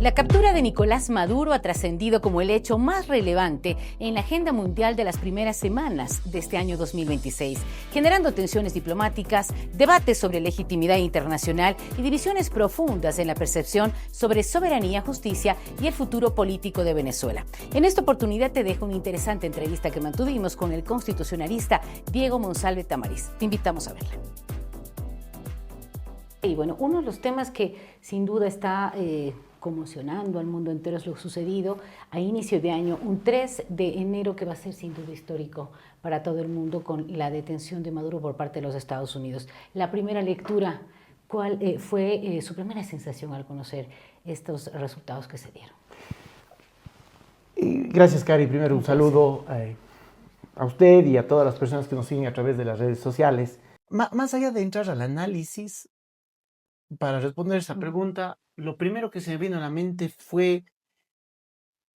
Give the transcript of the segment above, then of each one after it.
La captura de Nicolás Maduro ha trascendido como el hecho más relevante en la agenda mundial de las primeras semanas de este año 2026, generando tensiones diplomáticas, debates sobre legitimidad internacional y divisiones profundas en la percepción sobre soberanía, justicia y el futuro político de Venezuela. En esta oportunidad te dejo una interesante entrevista que mantuvimos con el constitucionalista Diego Monsalve Tamariz. Te invitamos a verla. Y bueno, uno de los temas que sin duda está conmocionando al mundo entero es lo sucedido a inicio de año, un 3 de enero que va a ser sin duda histórico para todo el mundo con la detención de Maduro por parte de los Estados Unidos. La primera lectura, ¿cuál fue su primera sensación al conocer estos resultados que se dieron? Gracias, Cari. Primero un saludo a usted y a todas las personas que nos siguen a través de las redes sociales. Más allá de entrar al análisis, para responder esa pregunta, lo primero que se me vino a la mente fue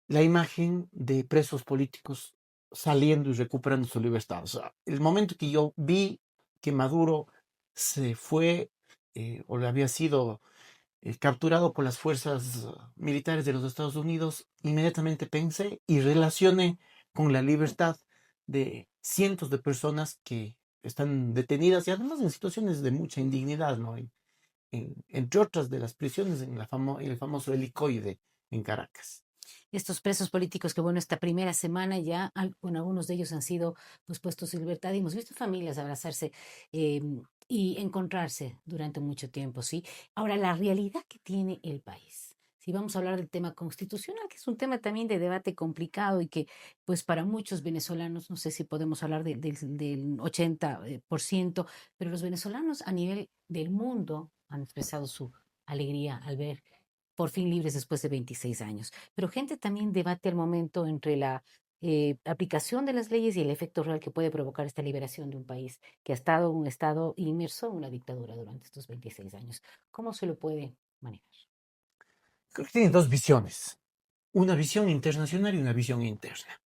la imagen de presos políticos saliendo y recuperando su libertad. O sea, el momento que yo vi que Maduro se fue o le había sido capturado por las fuerzas militares de los Estados Unidos, inmediatamente pensé y relacioné con la libertad de cientos de personas que están detenidas y además en situaciones de mucha indignidad, ¿no? Entre otras de las prisiones en el famoso helicoide en Caracas. Estos presos políticos que, bueno, esta primera semana ya, bueno, algunos de ellos han sido pues, puestos en libertad y hemos visto familias abrazarse y encontrarse durante mucho tiempo, ¿sí? Ahora, la realidad que tiene el país. Si vamos a hablar del tema constitucional, que es un tema también de debate complicado y que, pues, para muchos venezolanos, no sé si podemos hablar del 80%, pero los venezolanos a nivel del mundo han expresado su alegría al ver por fin libres después de 26 años. Pero gente también debate al momento entre la aplicación de las leyes y el efecto real que puede provocar esta liberación de un país que ha estado en un estado inmerso en una dictadura durante estos 26 años. ¿Cómo se lo puede manejar? Creo que tiene dos visiones, una visión internacional y una visión interna.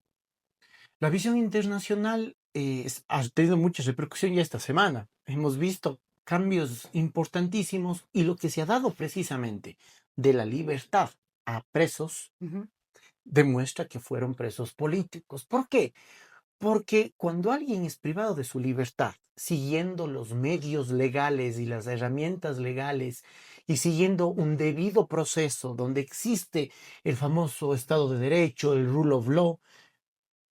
La visión internacional ha tenido mucha repercusión ya esta semana. Hemos visto cambios importantísimos y lo que se ha dado precisamente de la libertad a presos demuestra que fueron presos políticos. ¿Por qué? Porque cuando alguien es privado de su libertad, siguiendo los medios legales y las herramientas legales y siguiendo un debido proceso donde existe el famoso Estado de Derecho, el rule of law,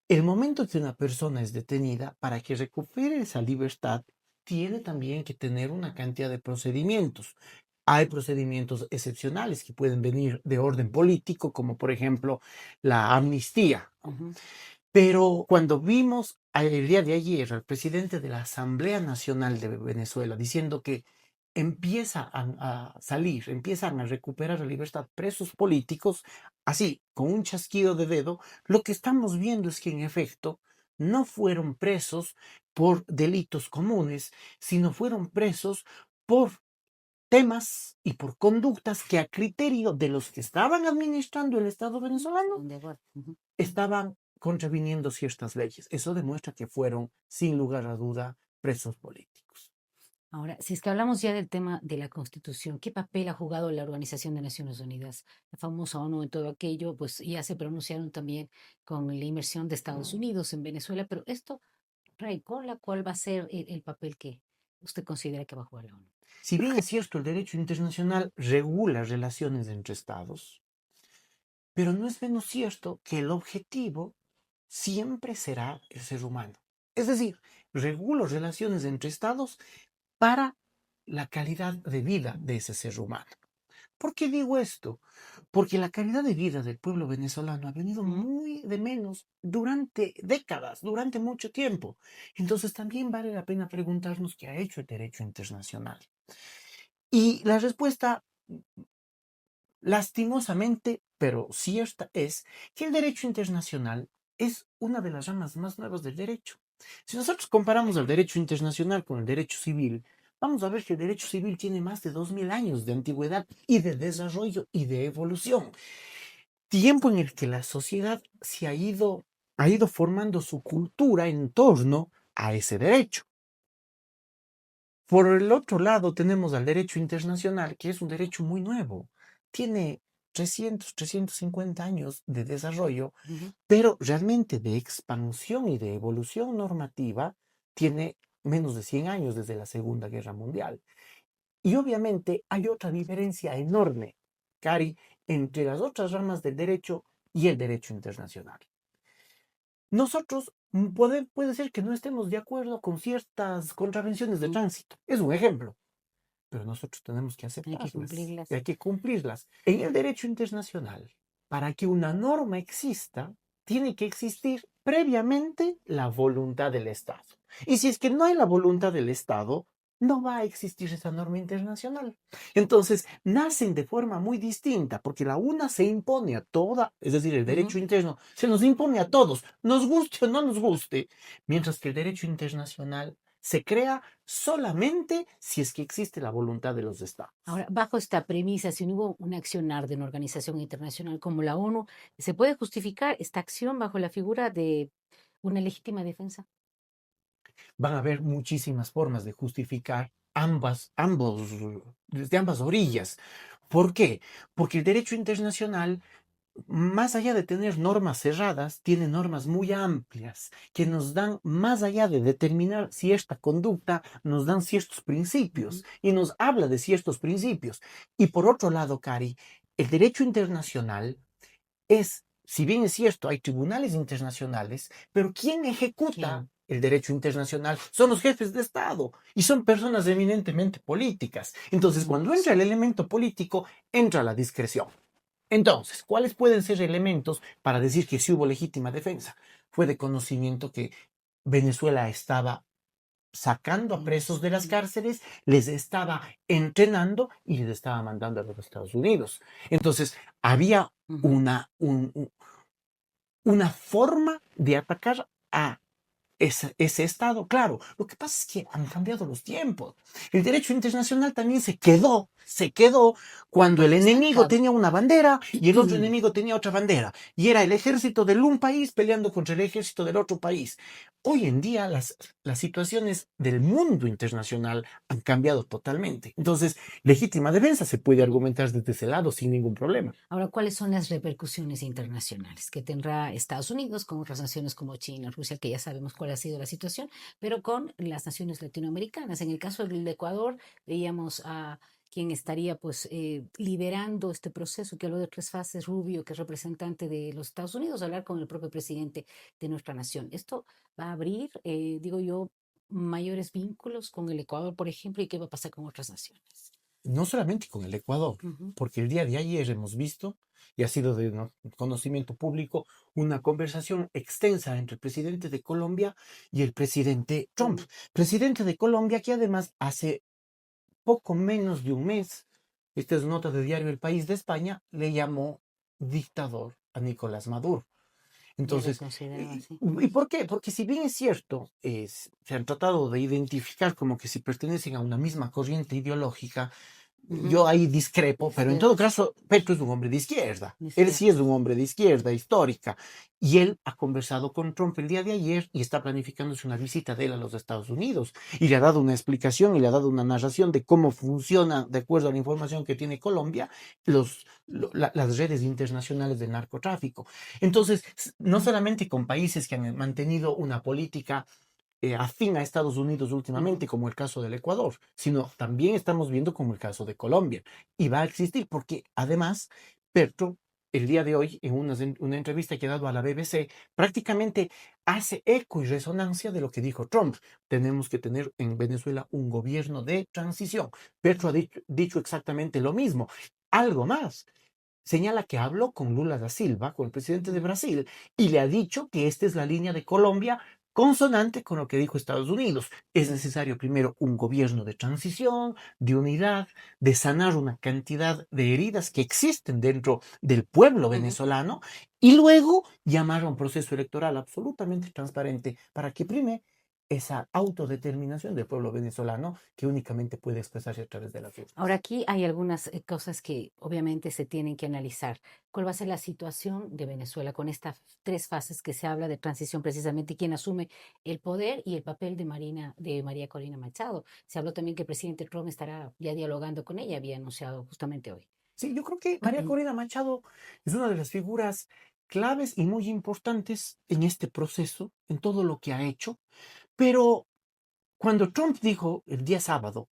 el momento que una persona es detenida, para que recupere esa libertad, tiene también que tener una cantidad de procedimientos. Hay procedimientos excepcionales que pueden venir de orden político, como por ejemplo la amnistía. Pero cuando vimos el día de ayer al presidente de la Asamblea Nacional de Venezuela diciendo que empiezan a salir, empiezan a recuperar la libertad presos políticos, así, con un chasquido de dedo, lo que estamos viendo es que en efecto no fueron presos por delitos comunes, sino fueron presos por temas y por conductas que a criterio de los que estaban administrando el Estado venezolano estaban contraviniendo ciertas leyes. Eso demuestra que fueron, sin lugar a duda, presos políticos. Ahora, si es que hablamos ya del tema de la Constitución, ¿qué papel ha jugado la Organización de Naciones Unidas? La famosa ONU en todo aquello, pues ya se pronunciaron también con la inmersión de Estados Unidos en Venezuela, pero esto, Ray, ¿cuál va a ser el papel que usted considera que va a jugar la ONU? Si bien es cierto, el derecho internacional regula relaciones entre estados, pero no es menos cierto que el objetivo siempre será el ser humano. Es decir, regula relaciones entre estados para la calidad de vida de ese ser humano. ¿Por qué digo esto? Porque la calidad de vida del pueblo venezolano ha venido muy de menos durante décadas, durante mucho tiempo. Entonces también vale la pena preguntarnos qué ha hecho el derecho internacional. Y la respuesta, lastimosamente, pero cierta, es que el derecho internacional es una de las ramas más nuevas del derecho. Si nosotros comparamos el derecho internacional con el derecho civil, vamos a ver que el derecho civil tiene más de 2000 años de antigüedad y de desarrollo y de evolución. Tiempo en el que la sociedad ha ido formando su cultura en torno a ese derecho. Por el otro lado tenemos al derecho internacional, que es un derecho muy nuevo. Tiene 350 años de desarrollo, Ujú. pero realmente de expansión y de evolución normativa tiene menos de 100 años desde la Segunda Guerra Mundial. Y obviamente hay otra diferencia enorme, Cari, entre las otras ramas del derecho y el derecho internacional. Nosotros puede ser que no estemos de acuerdo con ciertas contravenciones de Mm. tránsito. Es un ejemplo, pero nosotros tenemos que Hay que aceptarlas y cumplirlas. hay que cumplirlas. En el derecho internacional, para que una norma exista, tiene que existir previamente la voluntad del Estado. Y si es que no hay la voluntad del Estado, no va a existir esa norma internacional. Entonces, nacen de forma muy distinta, porque la una se impone a toda, es decir, el Ujú. derecho interno se nos impone a todos, nos guste o no nos guste, mientras que el derecho internacional se crea solamente si es que existe la voluntad de los estados. Ahora, bajo esta premisa, si no hubo un accionar de una organización internacional como la ONU, ¿se puede justificar esta acción bajo la figura de una legítima defensa? Van a haber muchísimas formas de justificar desde ambas orillas. ¿Por qué? Porque el derecho internacional, más allá de tener normas cerradas, tiene normas muy amplias que nos dan, más allá de determinar cierta conducta, nos dan ciertos Ujú. principios y nos habla de ciertos principios. Y por otro lado, Cari, el derecho internacional es, si bien es cierto, hay tribunales internacionales, pero ¿quién ejecuta ¿Quién? el derecho internacional? Son los jefes de Estado y son personas eminentemente políticas. Entonces, cuando entra el elemento político, entra la discreción. Entonces, ¿cuáles pueden ser elementos para decir que sí hubo legítima defensa? Fue de conocimiento que Venezuela estaba sacando a presos de las Sí. cárceles, les estaba entrenando y les estaba mandando a los Estados Unidos. Entonces, había Ujú. una forma de atacar a ese Estado. Claro, lo que pasa es que han cambiado los tiempos. El derecho internacional también se quedó cuando el enemigo Estancado. tenía una bandera y el otro enemigo tenía otra bandera. Y era el ejército del un país peleando contra el ejército del otro país. Hoy en día las situaciones del mundo internacional han cambiado totalmente. Entonces, legítima defensa se puede argumentar desde ese lado sin ningún problema. Ahora, ¿cuáles son las repercusiones internacionales que tendrá Estados Unidos con otras naciones como China, Rusia, que ya sabemos cuál ha sido la situación, pero con las naciones latinoamericanas? En el caso del Ecuador, veíamos a quien estaría pues liderando este proceso, que habló de tres fases, Rubio, que es representante de los Estados Unidos, hablar con el propio presidente de nuestra nación. Esto va a abrir, digo yo, mayores vínculos con el Ecuador, por ejemplo, y qué va a pasar con otras naciones. No solamente con el Ecuador, Ujú. porque el día de ayer hemos visto, y ha sido de conocimiento público, una conversación extensa entre el presidente de Colombia y el presidente Trump. Mm. Presidente de Colombia que además hace poco menos de un mes, esta es nota de diario El País de España, le llamó dictador a Nicolás Maduro. Ya le Entonces, consideraba así. ¿y por qué? Porque si bien es cierto, se han tratado de identificar como que si pertenecen a una misma corriente ideológica, Ujú. yo ahí discrepo, pero en todo caso, Petro es un hombre de izquierda. Ni Él izquierda. sí es un hombre de izquierda histórica. Y él ha conversado con Trump el día de ayer y está planificándose una visita de él a los Estados Unidos. Y le ha dado una explicación y le ha dado una narración de cómo funciona, de acuerdo a la información que tiene Colombia, las redes internacionales de narcotráfico. Entonces, no solamente con países que han mantenido una política afín a Estados Unidos Ujú. últimamente, como el caso del Ecuador, sino también estamos viendo como el caso de Colombia. Y va a existir porque además Petro, el día de hoy, en una entrevista que ha dado a la BBC, prácticamente hace eco y resonancia de lo que dijo Trump. Tenemos que tener en Venezuela un gobierno de transición. Petro ha dicho exactamente lo mismo. Algo más. Señala que habló con Lula da Silva, con el presidente de Ujú. Brasil, y le ha dicho que esta es la línea de Colombia consonante con lo que dijo Estados Unidos. Es necesario primero un gobierno de transición, de unidad, de sanar una cantidad de heridas que existen dentro del pueblo Ujú. venezolano y luego llamar a un proceso electoral absolutamente transparente para que prime esa autodeterminación del pueblo venezolano que únicamente puede expresarse a través de las Ahora urnas. aquí hay algunas cosas que obviamente se tienen que analizar. ¿Cuál va a ser la situación de Venezuela con estas tres fases que se habla de transición precisamente y quién asume el poder y el papel de de María Corina Machado? Se habló también que el presidente Trump estará ya dialogando con ella, había anunciado justamente hoy. Sí, yo creo que María Corina Machado es una de las figuras claves y muy importantes en este proceso, en todo lo que ha hecho. Pero cuando Trump dijo el día sábado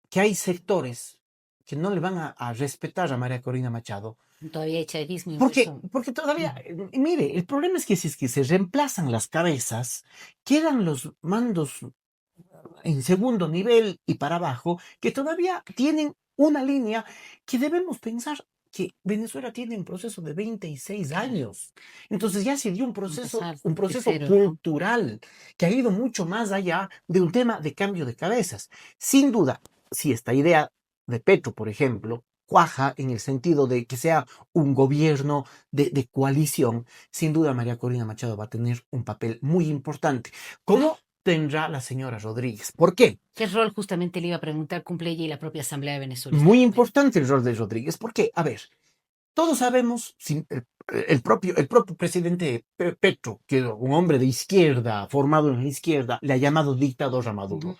que hay sectores que no le van a respetar a María Corina Machado, Todavía hay chavismo porque, inmerso. porque todavía, Ujú. mire, el problema es que si es que se reemplazan las cabezas, quedan los mandos en segundo nivel y para abajo, que todavía tienen una línea que debemos pensar que Venezuela tiene un proceso de 26 Claro, años. Entonces ya se dio empezar un de proceso cero, ¿no? cultural que ha ido mucho más allá de un tema de cambio de cabezas. Sin duda, si esta idea de Petro, por ejemplo, cuaja en el sentido de que sea un gobierno de coalición, sin duda María Corina Machado va a tener un papel muy importante. ¿Cómo tendrá la señora Rodríguez? ¿Por qué? ¿Qué rol justamente le iba a preguntar cumple ella y la propia Asamblea de Venezuela Muy exactamente? importante el rol de Rodríguez. ¿Por qué? A ver, todos sabemos, el propio presidente Petro, que es un hombre de izquierda, formado en la izquierda, le ha llamado dictador a Ujú. Maduro.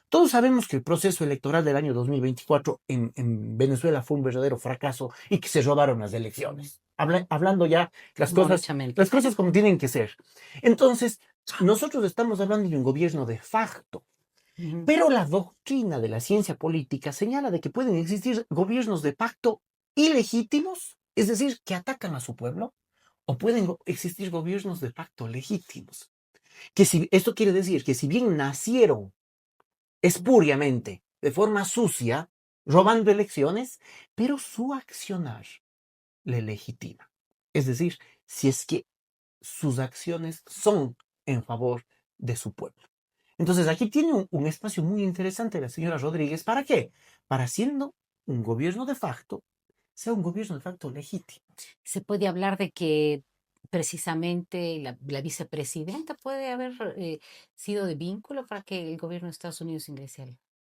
Todos sabemos que el proceso electoral del año 2024 en Venezuela fue un verdadero fracaso y que se robaron las elecciones. Hablando ya Morochamente. las cosas como tienen que ser. Entonces, nosotros estamos hablando de un gobierno de facto. Ujú. Pero la doctrina de la ciencia política señala de que pueden existir gobiernos de pacto ilegítimos, es decir, que atacan a su pueblo, o pueden existir gobiernos de pacto legítimos. Que si, esto quiere decir que si bien nacieron espuriamente, de forma sucia, robando elecciones, pero su accionar le legitima. Es decir, si es que sus acciones son en favor de su pueblo. Entonces aquí tiene un espacio muy interesante la señora Rodríguez. ¿Para qué? Para siendo un gobierno de facto, sea un gobierno de facto legítimo. Se puede hablar de que precisamente la vicepresidenta puede haber sido de vínculo para que el gobierno de Estados Unidos ingrese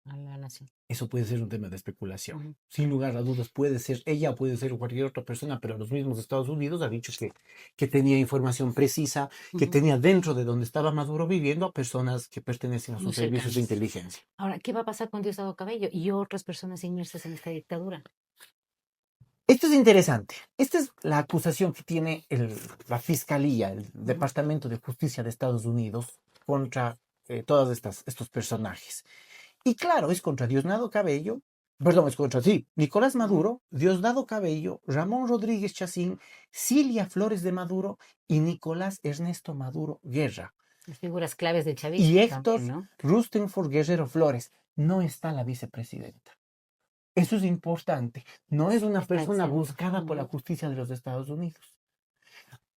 a la nación. Eso puede ser un tema de especulación. Ujú, Sin lugar a dudas, puede ser ella, puede ser cualquier otra persona, pero los mismos Estados Unidos ha dicho que tenía información precisa, que ujú. tenía dentro de donde estaba Maduro viviendo a personas que pertenecen a Muy sus servicios de cercanas. inteligencia. Ahora, ¿qué va a pasar con Diosdado Cabello y otras personas inmersas en esta dictadura? Esto es interesante. Esta es la acusación que tiene la Fiscalía, el Ujú. Departamento de Justicia de Estados Unidos contra todos estos personajes. Y claro, es contra Diosdado Cabello, perdón, es contra, sí, Nicolás Ujú. Maduro, Diosdado Cabello, Ramón Rodríguez Chacín, Cilia Flores de Maduro y Nicolás Ernesto Maduro Guerra. Las figuras claves del Y chavismo Héctor también, ¿no? Rustenford Guerrero Flores. No está la vicepresidenta. Eso es importante. No es una Está persona exento. buscada por la Ujú, justicia de los Estados Unidos.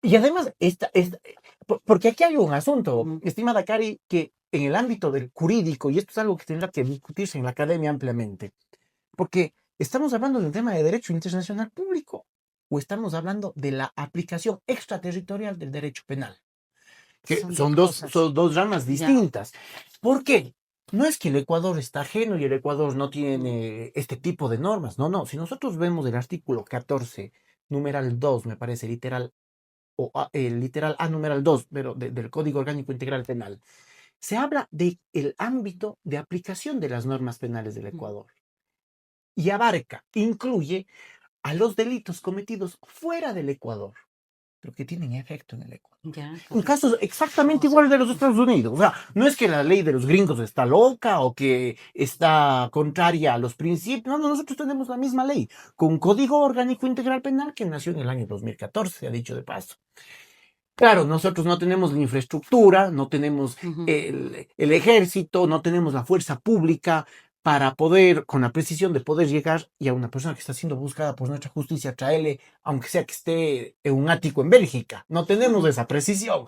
Y además, porque aquí hay un asunto, ujú. estimada Cari, que en el ámbito del jurídico, y esto es algo que tendrá que discutirse en la academia ampliamente, porque estamos hablando de un tema de derecho internacional público o estamos hablando de la aplicación extraterritorial del derecho penal, que Son dos cosas. son dos ramas Ya. distintas. ¿Por qué? No es que el Ecuador está ajeno y el Ecuador no Ujú, tiene este tipo de normas. No, no. Si nosotros vemos el artículo 14, numeral 2, me parece, el literal A numeral 2, pero del Código Orgánico Integral Penal, se habla del ámbito de aplicación de las normas penales del ujú. Ecuador y abarca, incluye a los delitos cometidos fuera del Ecuador, pero que tienen efecto en el Ecuador. Ya, En correcto. casos O exactamente sea, iguales de los Estados Unidos. O sea, no es que la ley de los gringos está loca o que está contraria a los principios. No, no, nosotros tenemos la misma ley, con un Código Orgánico Integral Penal que nació en el año 2014, se ha dicho de paso. Claro, nosotros no tenemos la infraestructura, no tenemos ujú. el ejército, no tenemos la fuerza pública para poder, con la precisión de poder llegar y a una persona que está siendo buscada por nuestra justicia, traerle, aunque sea que esté en un ático en Bélgica. No tenemos Ujú. esa precisión.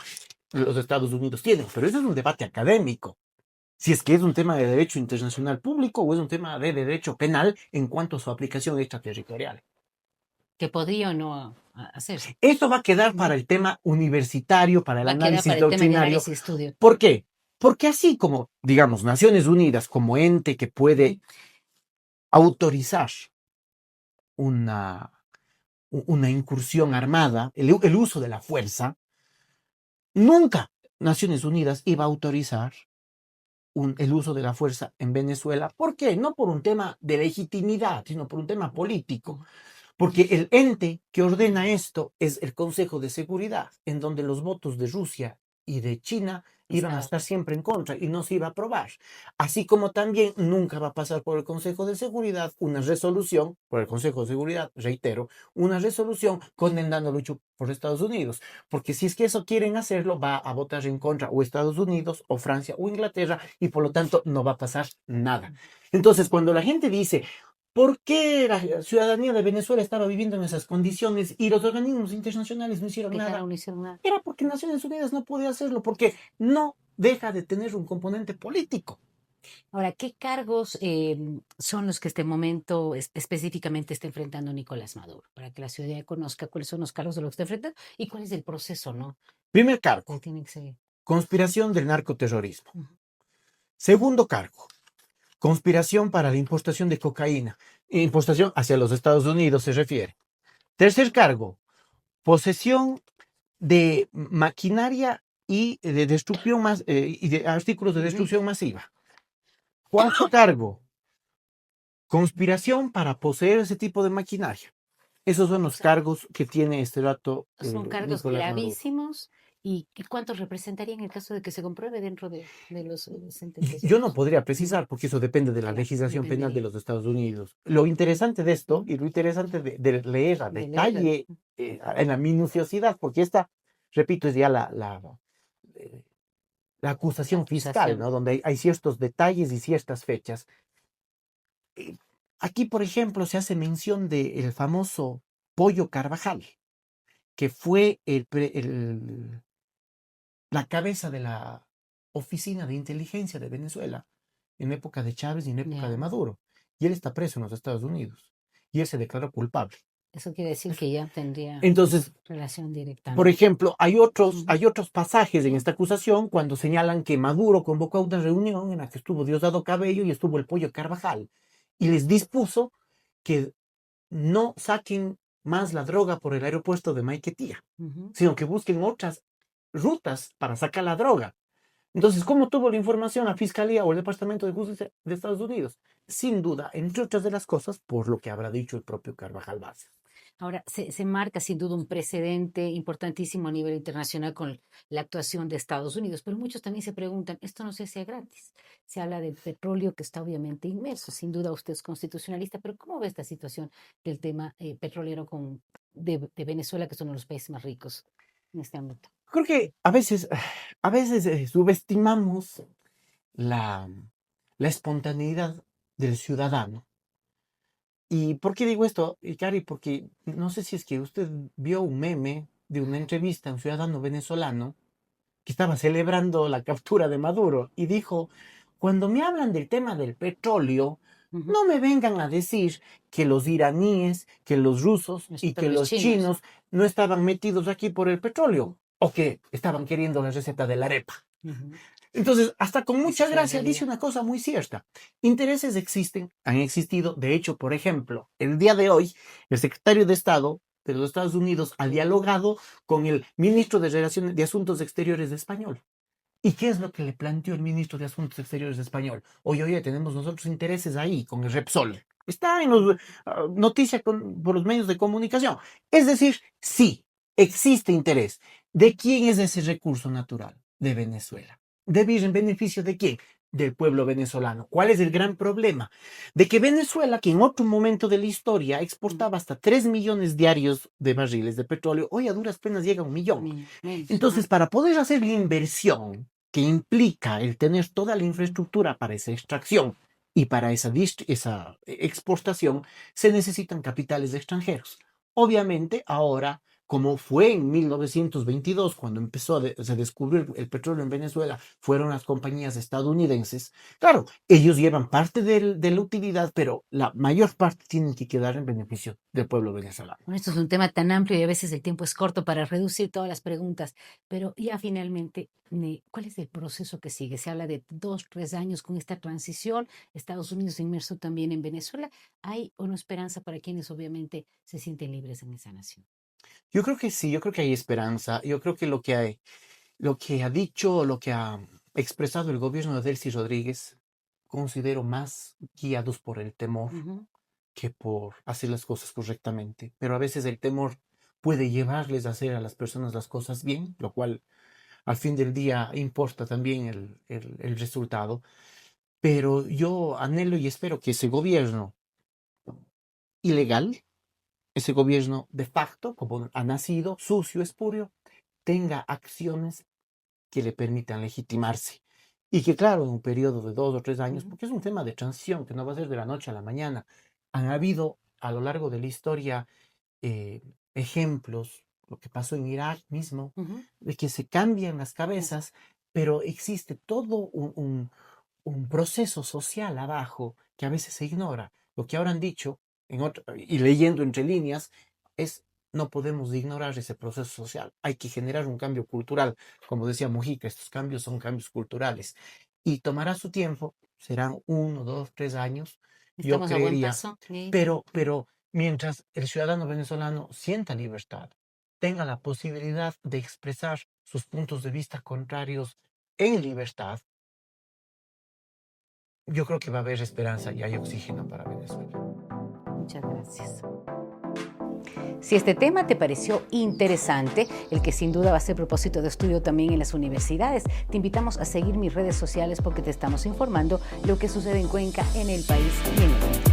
Los Estados Unidos tienen, pero eso es un debate académico. Si es que es un tema de derecho internacional público o es un tema de derecho penal en cuanto a su aplicación extraterritorial. Que podría o no hacerse. Esto va a quedar Ujú. para el tema universitario, para el Va a quedar análisis para el tema de doctrinario. análisis y estudio. ¿Por qué? Porque así como, digamos, Naciones Unidas como ente que Ujú. puede autorizar una, una incursión armada, el uso de la fuerza, nunca Naciones Unidas iba a autorizar el uso de la fuerza en Venezuela. ¿Por qué? No por un tema de legitimidad, sino por un tema político. Porque el ente que ordena esto es el Consejo de Seguridad, en donde los votos de Rusia y de China iban a estar siempre en contra y no se iba a aprobar. Así como también nunca va a pasar por el Consejo de Seguridad una resolución, por el Consejo de Seguridad, reitero, una resolución condenando la lucha por Estados Unidos. Porque si es que eso quieren hacerlo, va a votar en contra o Estados Unidos o Francia o Inglaterra y por lo tanto no va a pasar nada. Entonces, cuando la gente dice, ¿por qué la ciudadanía de Venezuela estaba viviendo en esas condiciones y los organismos internacionales no hicieron nada? Dejaron, no hicieron nada. Era porque Naciones Unidas no podía hacerlo, porque no deja de tener un componente político. Ahora, ¿qué cargos son los que este momento específicamente está enfrentando Nicolás Maduro? Para que la ciudadanía conozca cuáles son los cargos de los que está enfrentando y cuál es el proceso, ¿no? Primer Que cargo, tiene que seguir. conspiración del narcoterrorismo. Ujú. Segundo cargo, conspiración para la importación de cocaína. Importación hacia los Estados Unidos se refiere. Tercer cargo, posesión de maquinaria y de destrucción y de artículos de Ujú. destrucción masiva. Cuarto cargo, conspiración para poseer ese tipo de maquinaria. Esos son O los sea, cargos que tiene este dato son cargos Nicolás Maduro. gravísimos y cuántos representarían en el caso de que se compruebe dentro de los Yo no sentenciados. podría Ujú. precisar porque eso depende de la Claro, legislación penal de dependería los Estados Unidos. Lo interesante de esto ujú, y lo interesante de leer a de leer detalle, en la minuciosidad, porque esta, repito, es ya eh, la la acusación fiscal, acusación. ¿no? Donde hay ciertos detalles y ciertas fechas. Eh, Aquí, por ejemplo, se hace mención del famoso Pollo Carvajal, que fue la cabeza de la Oficina de Inteligencia de Venezuela en época de Chávez y en época de Ya. Maduro. Y él está preso en los Estados Unidos. Y él se declaró culpable. Eso quiere decir que ya tendría Entonces, relación directa, por ¿no? ejemplo, Ujú. hay otros pasajes en esta acusación cuando señalan que Maduro convocó a una reunión en la que estuvo Diosdado Cabello y estuvo el Pollo Carvajal. Y les dispuso que no saquen más la droga por el aeropuerto de Maiquetía, Ujú. sino que busquen otras rutas para sacar la droga. Entonces, ¿cómo tuvo la información la Fiscalía o el Departamento de Justicia de Estados Unidos? Sin duda, entre otras de las cosas, por lo que habrá dicho el propio Carvajal Vázquez. Ahora, se marca sin duda un precedente importantísimo a nivel internacional con la actuación de Estados Unidos, pero muchos también se preguntan, esto no se hacía gratis. Se habla del petróleo que está obviamente inmerso, sin duda usted es constitucionalista, pero ¿cómo ve esta situación del tema petrolero de Venezuela, que es uno de los países más ricos en este ámbito? Creo que a veces subestimamos la, la espontaneidad del ciudadano. ¿Y por qué digo esto, Cari? Porque no sé si es que usted vio un meme de una entrevista a un ciudadano venezolano que estaba celebrando la captura de Maduro y dijo, cuando me hablan del tema del petróleo, Ujú. no me vengan a decir que los iraníes, que los rusos Los y que petróleos los chinos. chinos no estaban metidos aquí por el petróleo o que estaban queriendo la receta de la arepa. Ujú. Entonces, hasta con Esa mucha es la gracia dice realidad. una cosa muy cierta. Intereses existen, han existido. De hecho, por ejemplo, el día de hoy, el secretario de Estado de los Estados Unidos ha dialogado con el ministro de Relaciones de Asuntos Exteriores de Español. ¿Y qué es lo que le planteó el ministro de Asuntos Exteriores de Español? Oye, oye, tenemos nosotros intereses ahí con el Repsol. Está en los noticias por los medios de comunicación. Es decir, sí, existe interés. ¿De quién es ese recurso natural? De Venezuela. ¿Debe ir en beneficio de quién? Del pueblo venezolano. ¿Cuál es el gran problema? De que Venezuela, que en otro momento de la historia Ujú. exportaba hasta 3 millones diarios de barriles de petróleo, hoy a duras penas llega a 1 millón. Menos. Entonces, para poder hacer la inversión que implica el tener toda la infraestructura para esa extracción y para esa exportación, se necesitan capitales extranjeros. Obviamente, ahora, como fue en 1922, cuando se descubrió el petróleo en Venezuela, fueron las compañías estadounidenses. Claro, ellos llevan parte de la utilidad, pero la mayor parte tienen que quedar en beneficio del pueblo venezolano. Bueno, esto es un tema tan amplio y a veces el tiempo es corto para reducir todas las preguntas, pero ya finalmente, ¿cuál es el proceso que sigue? Se habla de 2, 3 años con esta transición, Estados Unidos inmerso también en Venezuela. ¿Hay una esperanza para quienes obviamente se sienten libres en esa nación? Yo creo que sí, yo creo que hay esperanza. Yo creo que lo que ha dicho, lo que ha expresado el gobierno de Delcy Rodríguez, considero más guiados por el temor Ujú. que por hacer las cosas correctamente. Pero a veces el temor puede llevarles a hacer a las personas las cosas bien, lo cual al fin del día importa también el resultado. Pero yo anhelo y espero que ese gobierno ilegal, ese gobierno de facto, como ha nacido, sucio, espurio, tenga acciones que le permitan legitimarse. Y que claro, en un periodo de 2 o 3 años, Ujú. porque es un tema de transición que no va a ser de la noche a la mañana, han habido a lo largo de la historia eh, ejemplos, lo que pasó en Irak mismo, Ujú. de que se cambian las Eso. cabezas, pero existe todo un proceso social abajo que a veces se ignora. Lo que ahora han dicho, y leyendo entre líneas, es no podemos ignorar ese proceso social. Hay que generar un cambio cultural. Como decía Mujica, estos cambios son cambios culturales. Y tomará su tiempo, serán 1, 2, 3 años, yo Estamos a buen creería, paso. Sí. pero mientras el ciudadano venezolano sienta libertad, tenga la posibilidad de expresar sus puntos de vista contrarios en libertad, yo creo que va a haber esperanza y hay oxígeno para Venezuela. Muchas gracias. Si este tema te pareció interesante, el que sin duda va a ser propósito de estudio también en las universidades, te invitamos a seguir mis redes sociales porque te estamos informando lo que sucede en Cuenca, en el país y en el mundo.